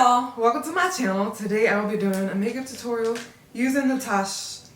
y'all, welcome to my channel. Today I will be doing a makeup tutorial using the Natasha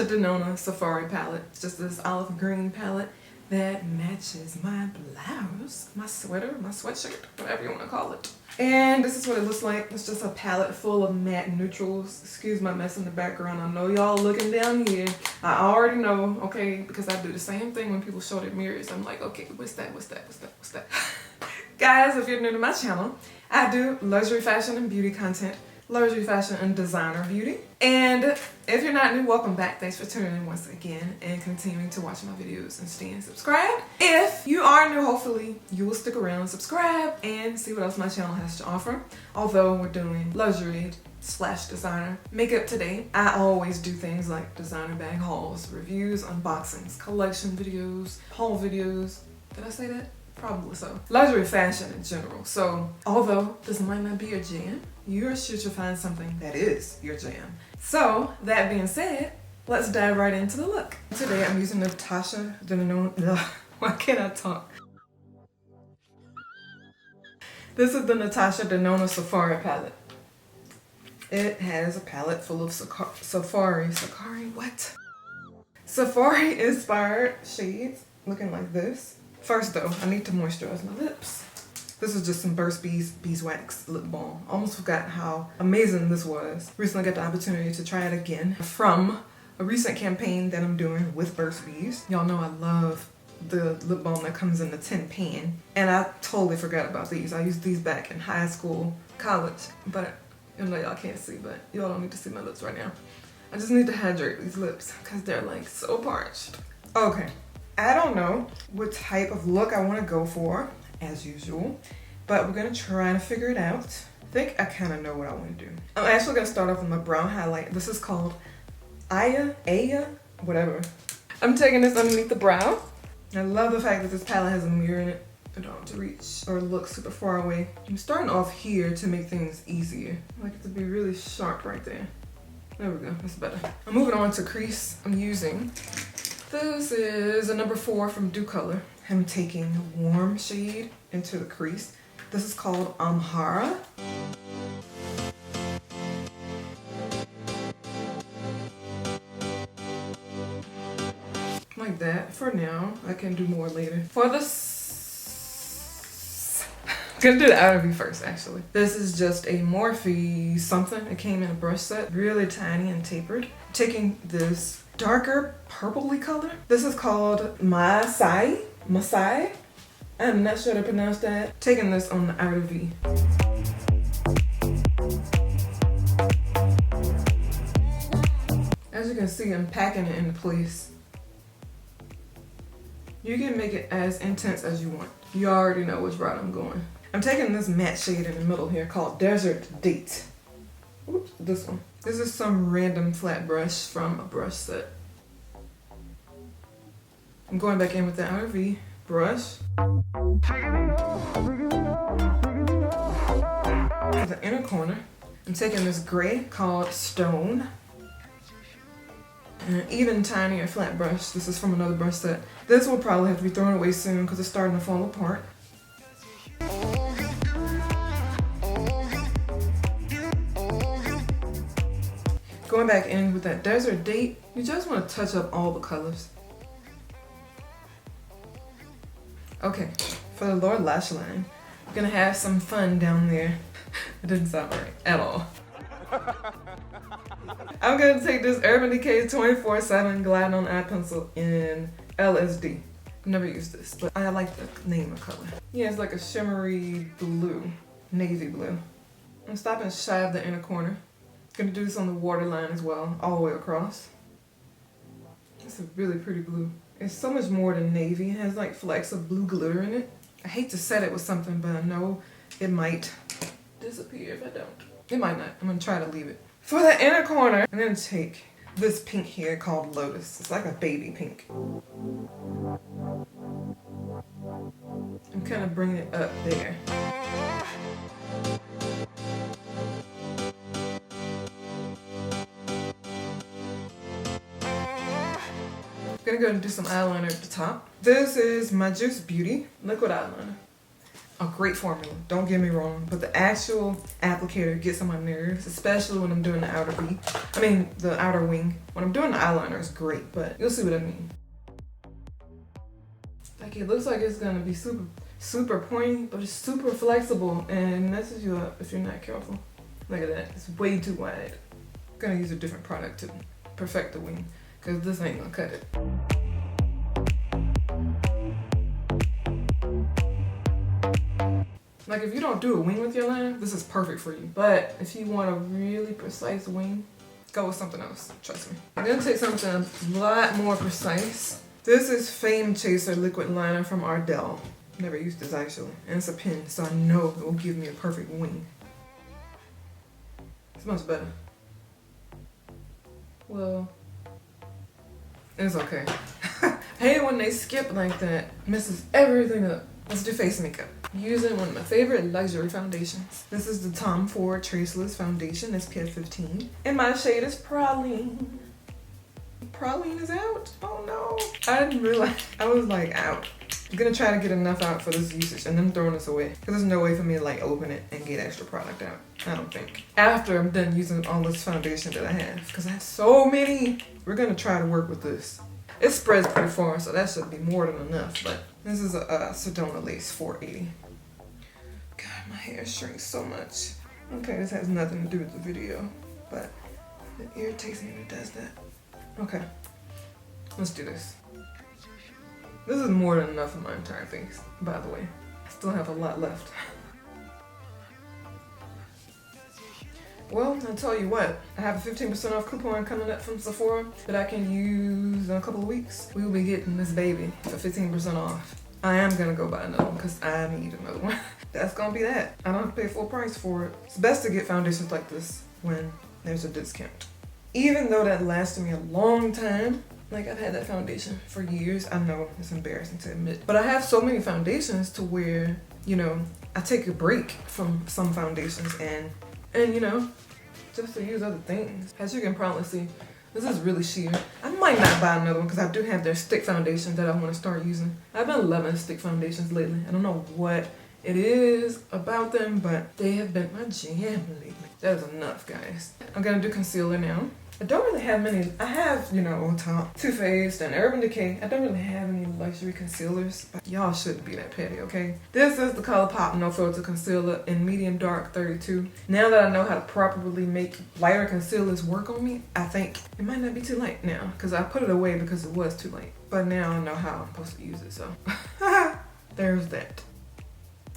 Denona Safari palette. It's just this olive green palette that matches my blouse, my sweater, my sweatshirt, whatever you want to call it. And this is what it looks like. It's just a palette full of matte neutrals. Excuse my mess in the background. I know y'all looking down here. I already know, okay, because I do the same thing when people show their mirrors. I'm like, okay, what's that? Guys, if you're new to my channel, I do luxury fashion and beauty content, luxury fashion and designer beauty. And if you're not new, welcome back. Thanks for tuning in once again and continuing to watch my videos and staying subscribed. If you are new, hopefully you will stick around, subscribe, and see what else my channel has to offer. Although we're doing luxury / designer makeup today, I always do things like designer bag hauls, reviews, unboxings, collection videos, haul videos. Did I say that? Probably so. Luxury fashion in general. So although this might not be your jam, you're sure to find something that is your jam. So that being said, let's dive right into the look. Today I'm using Natasha Denona. Why can't I talk? This is the Natasha Denona Safari palette. It has a palette full of Safari inspired shades looking like this. First though, I need to moisturize my lips. This is just some Burt's Beeswax lip balm. Almost forgot how amazing this was. Recently got the opportunity to try it again from a recent campaign that I'm doing with Burt's Bees. Y'all know I love the lip balm that comes in the tin pan. And I totally forgot about these. I used these back in high school, college. But you know y'all can't see, but y'all don't need to see my lips right now. I just need to hydrate these lips because they're like so parched. Okay. I don't know what type of look I want to go for, as usual, but we're going to try to figure it out. I think I kind of know what I want to do. I'm actually going to start off with my brown highlight. This is called Aya, whatever. I'm taking this underneath the brow. I love the fact that this palette has a mirror in it. I don't have to reach or look super far away. I'm starting off here to make things easier. I like it to be really sharp right there. There we go, that's better. I'm moving on to crease. I'm using this is a number 4 from Do Color. I'm taking a warm shade into the crease. This is called Amhara. Like that for now. I can do more later. For this, I'm gonna do the outer V first actually. This is just a Morphe something. It came in a brush set, really tiny and tapered. Taking this darker purpley color. This is called Masai. I'm not sure to pronounce that. Taking this on the outer V. As you can see, I'm packing it into place. You can make it as intense as you want. You already know which route I'm going. I'm taking this matte shade in the middle here called Desert Date. Oops, this one. This is some random flat brush from a brush set. I'm going back in with the outer V brush. For the inner corner, I'm taking this gray called Stone. And an even tinier flat brush. This is from another brush set. This will probably have to be thrown away soon because it's starting to fall apart. Going back in with that Desert Date, you just want to touch up all the colors. Okay, for the lower lash line, we're gonna have some fun down there. It didn't sound right at all. I'm gonna take this Urban Decay 24/7 Glide On Eye Pencil in LSD. I've never used this, but I like the name of color. Yeah, it's like a shimmery blue, navy blue. I'm stopping shy of the inner corner. Gonna do this on the waterline as well, all the way across. It's a really pretty blue. It's so much more than navy. It has like flecks of blue glitter in it. I hate to set it with something, but I know it might disappear if I don't. It might not. I'm gonna try to leave it. For the inner corner, I'm gonna take this pink here called Lotus. It's like a baby pink. I'm kind of bringing it up there. I'm gonna go and do some eyeliner at the top. This is my Juice Beauty liquid eyeliner. a great formula, don't get me wrong, but the actual applicator gets on my nerves, especially when I'm doing the outer V. I mean, the outer wing. When I'm doing the eyeliner, it's great, but you'll see what I mean. Like, it looks like it's gonna be super pointy, but it's super flexible and messes you up if you're not careful. Look at that, it's way too wide. I'm gonna use a different product to perfect the wing, because this ain't gonna cut it. Like, if you don't do a wing with your line, this is perfect for you. But if you want a really precise wing, go with something else, trust me. I'm gonna take something a lot more precise. This is Fame Chaser liquid liner from Ardell. Never used this actually, and it's a pen, so I know it will give me a perfect wing. It smells better. Well, it's okay. I hate when they skip like that, messes everything up. Let's do face makeup. Using one of my favorite luxury foundations. This is the Tom Ford Traceless Foundation, SPF 15. And my shade is Praline. Praline is out? Oh no. I didn't realize, I was like out. I'm gonna try to get enough out for this usage and then throwing this away. Because there's no way for me to like open it and get extra product out. I don't think. After I'm done using all this foundation that I have. Because I have so many. We're gonna try to work with this. It spreads pretty far, so that should be more than enough. But this is a Sedona Lace 480. God, my hair shrinks so much. Okay, this has nothing to do with the video, but it irritates me when it does that. Okay, let's do this. This is more than enough of my entire face, by the way. I still have a lot left. Well, I'll tell you what, I have a 15% off coupon coming up from Sephora that I can use in a couple of weeks. We will be getting this baby for 15% off. I am gonna go buy another one because I need another one. That's gonna be that. I don't have to pay full price for it. It's best to get foundations like this when there's a discount. Even though that lasted me a long time, like I've had that foundation for years. I know it's embarrassing to admit, but I have so many foundations to where, you know, I take a break from some foundations and you know, just to use other things. As you can probably see, this is really sheer. I might not buy another one because I do have their stick foundation that I want to start using. I've been loving stick foundations lately. I don't know what it is about them, but they have been my jam lately. That is enough, guys. I'm gonna do concealer now. I don't really have many. I have, you know, Too Faced and Urban Decay. I don't really have any luxury concealers, but y'all shouldn't be that petty, okay? This is the ColourPop No Filter Concealer in Medium Dark 32. Now that I know how to properly make lighter concealers work on me, I think it might not be too late now, because I put it away because it was too late. But now I know how I'm supposed to use it, so there's that.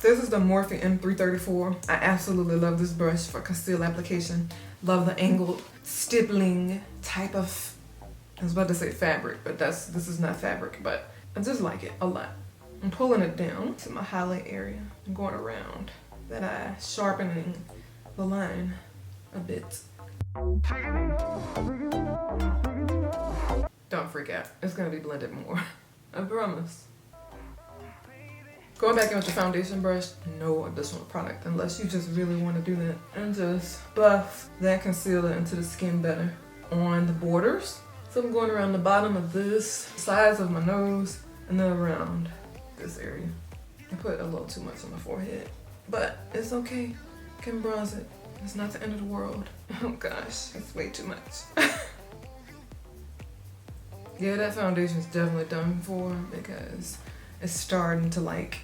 This is the Morphe M334. I absolutely love this brush for conceal application. Love the angled stippling type of, I was about to say fabric, but this is not fabric, but I just like it a lot. I'm pulling it down to my highlight area. I'm going around that eye, sharpening the line a bit. Don't freak out, it's gonna be blended more, I promise. Going back in with the foundation brush, no additional product unless you just really want to do that. And just buff that concealer into the skin better on the borders. So I'm going around the bottom of this, sides of my nose, and then around this area. I put a little too much on my forehead, but it's okay. Can bronze it. It's not the end of the world. Oh gosh, that's way too much. Yeah, that foundation is definitely done for because it's starting to like,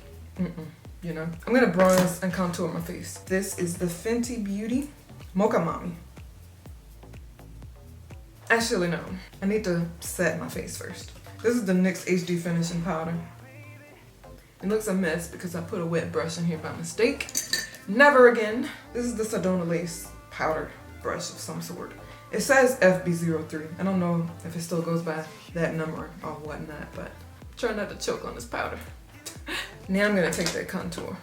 you know. I'm gonna bronze and contour my face. This is the Fenty Beauty Mocha Mommy. Actually, no. I need to set my face first. This is the NYX HD Finishing Powder. It looks a mess because I put a wet brush in here by mistake. Never again. This is the Sedona Lace powder brush of some sort. It says FB03. I don't know if it still goes by that number or whatnot, but try not to choke on this powder. Now I'm gonna take that contour.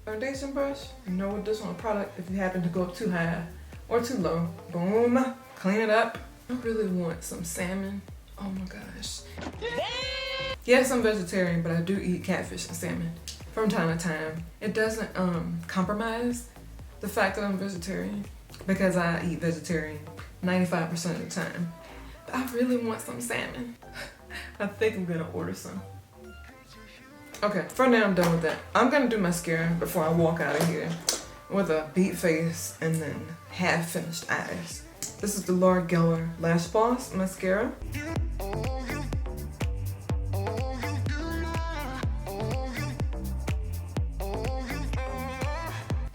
Foundation brush, no additional product if you happen to go up too high or too low. Boom, clean it up. I really want some salmon. Oh my gosh. Yes, I'm vegetarian, but I do eat catfish and salmon from time to time. It doesn't compromise the fact that I'm vegetarian because I eat vegetarian 95% of the time. But I really want some salmon. I think I'm gonna order some. Okay, for now I'm done with that. I'm gonna do mascara before I walk out of here with a beat face and then half finished eyes. This is the Laura Geller Lash Boss mascara.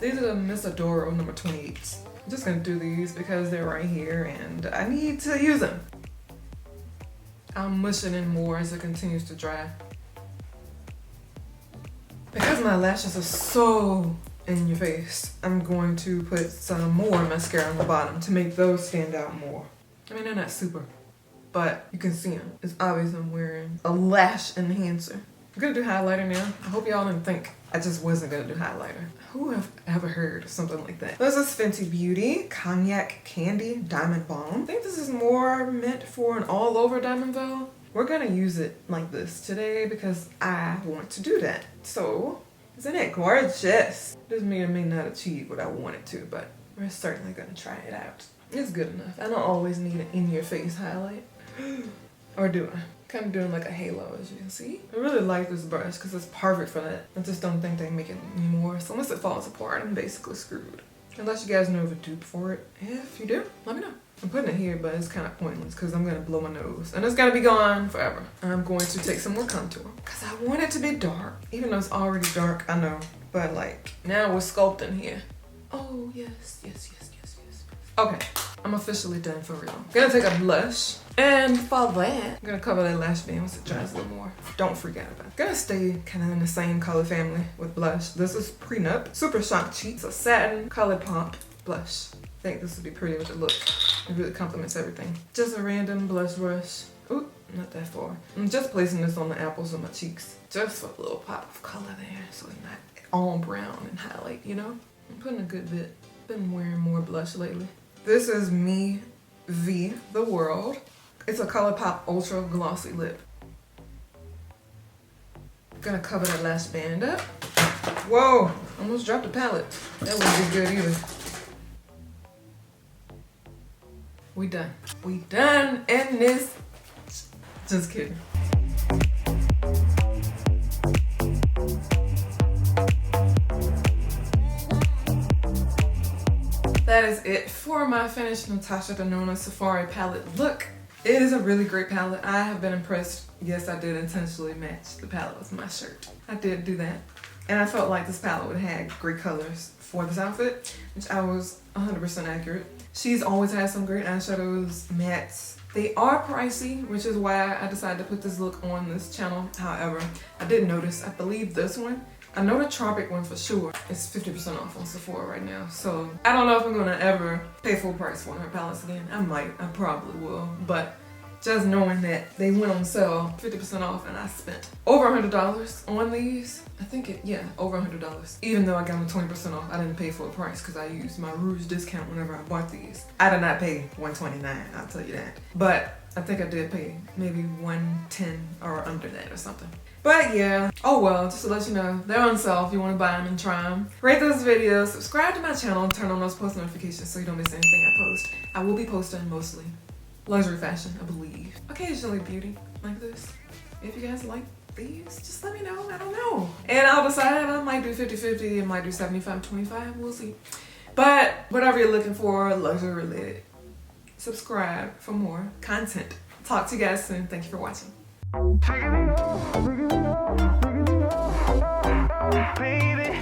These are the Miss Adoro number 28s. I'm just gonna do these because they're right here and I need to use them. I'll mush it in more as it continues to dry. Because my lashes are so in your face, I'm going to put some more mascara on the bottom to make those stand out more. I mean, they're not super, but you can see them. It's obvious I'm wearing a lash enhancer. I'm gonna do highlighter now. I hope y'all didn't think I just wasn't gonna do highlighter. Who have ever heard of something like that? This is Fenty Beauty Cognac Candy Diamond Balm. I think this is more meant for an all over diamond veil. We're gonna use it like this today because I want to do that. So, isn't it gorgeous? This may or may not achieve what I wanted to, but we're certainly gonna try it out. It's good enough. I don't always need an in-your-face highlight. Or do I? Kind of doing like a halo, as you can see. I really like this brush because it's perfect for that. I just don't think they make it anymore. So once it falls apart, I'm basically screwed. Unless you guys know of a dupe for it. If you do, let me know. I'm putting it here, but it's kind of pointless because I'm going to blow my nose. And it's going to be gone forever. I'm going to take some more contour because I want it to be dark. Even though it's already dark, I know. But like, now we're sculpting here. Oh, yes, yes, yes, yes, yes. Okay, I'm officially done for real. I'm going to take a blush. And for that, I'm gonna cover that lash band once it dries a little more. Don't freak out about it. Gonna stay kind of in the same color family with blush. This is Prenup Super Shock Cheeks, a satin colored pop blush. I think this would be pretty with the look. It really complements everything. Just a random blush brush. Oop, not that far. I'm just placing this on the apples of my cheeks. Just for a little pop of color there, so it's not all brown and highlight, you know? I'm putting a good bit. Been wearing more blush lately. This is Me V The World. It's a ColourPop Ultra Glossy Lip. Gonna cover that lash band up. Whoa, almost dropped the palette. That wouldn't be good either. We done. We done in this. Just kidding. That is it for my finished Natasha Denona Safari palette look. It is a really great palette. I have been impressed. Yes, I did intentionally match the palette with my shirt. I did do that. And I felt like this palette would have great colors for this outfit, which I was 100% accurate. She's always had some great eyeshadows, mattes. They are pricey, which is why I decided to put this look on this channel. However, I did notice, I believe this one, I know the Tropic one for sure is 50% off on Sephora right now. So I don't know if I'm gonna ever pay full price for one of her palettes again. I might, I probably will. But just knowing that they went on sale 50% off and I spent over $100 on these. I think over $100. Even though I got them 20% off, I didn't pay full price because I used my Rouge discount whenever I bought these. I did not pay $129, I'll tell you that. But I think I did pay maybe $110 or under that or something. But yeah, oh well, just to let you know, they're on sale if you want to buy them and try them. Rate this video, subscribe to my channel, and turn on those post notifications so you don't miss anything I post. I will be posting mostly luxury fashion, I believe. Occasionally beauty, like this. If you guys like these, just let me know, I don't know. And I'll decide, I might do 50-50, I might do 75-25, we'll see. But whatever you're looking for, luxury related, subscribe for more content. Talk to you guys soon, thank you for watching. Baby.